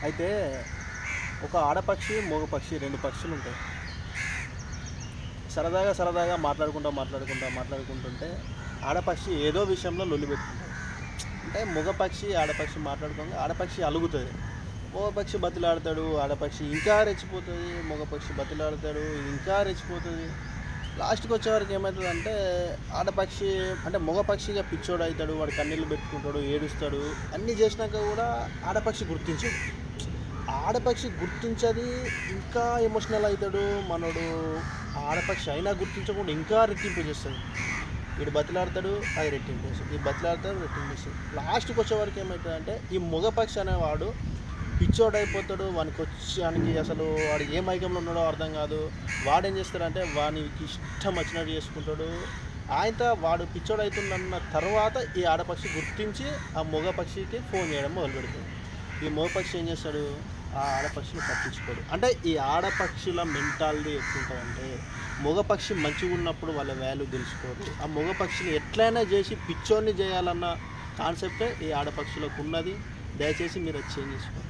అయితే ఒక ఆడపక్షి, మగ పక్షి 2 పక్షులు ఉంటాయి. సరదాగా మాట్లాడుకుంటుంటే ఆడపక్షి ఏదో విషయంలో లొల్లి పెట్టుకుంటది. అంటే మగ పక్షి, ఆడపక్షి మాట్లాడుకోంగా ఆడపక్షి అలుగుతది. మగ పక్షి బతిలాడతాడు, ఆడపక్షి ఇంకా రెచ్చిపోతది. మగ పక్షి బతిలాడతాడు, ఇంకా రెచ్చిపోతది. లాస్ట్‌కి వచ్చేవరకు ఏమైతదంటే ఆడపక్షి అంటే మగ పక్షిగా పిచ్చోడయితాడు. వాడు కన్నీళ్ళు పెట్టుకుంటాడు, ఏడుస్తాడు. అన్నీ చేసినాక కూడా ఆడపక్షి గుర్తించదు. ఆడపక్షి గుర్తించది, ఇంకా ఎమోషనల్ అవుతాడు మనోడు. ఆడపక్షి అయినా గుర్తించకుండా ఇంకా రెట్టింపు చేస్తుంది. వీడు బతిలాడతాడు, అది రెట్టింపు చేస్తుంది. ఈ బతిలాడతాడు, రెట్టింపు చేస్తుంది. లాస్ట్కి వచ్చేవరకు ఏమవుతుందంటే ఈ మగపక్షి అనేవాడు పిచ్చోడైపోతాడు. వానికి అసలు వాడు ఏ మైకంలో ఉన్నాడో అర్థం కాదు. వాడేం చేస్తాడంటే వానికి ఇష్టం వచ్చినట్టు చేసుకుంటాడు. ఆయనతో వాడు పిచ్చోడవుతుందన్న తర్వాత ఈ ఆడపక్షి గుర్తించి ఆ మగపక్షికి ఫోన్ చేయడం మొదలు పెడుతుంది. ఈ మగపక్షి ఏం చేస్తాడు, ఆ ఆడపక్షిని పట్టించుకోడు. అంటే ఈ ఆడపక్షుల మెంటాలిటీ ఎట్లుంటుందంటే మగపక్షి మంచిగా ఉన్నప్పుడు వాళ్ళ వాల్యూ తెలుసుకోరు. ఆ మగపక్షిని ఎట్లయినా చేసి పిచ్చోన్ని చేయాలన్న కాన్సెప్టే ఈ ఆడపక్షులకు ఉన్నది. దయచేసి మీరు అది చేంజ్ చేసుకోండి.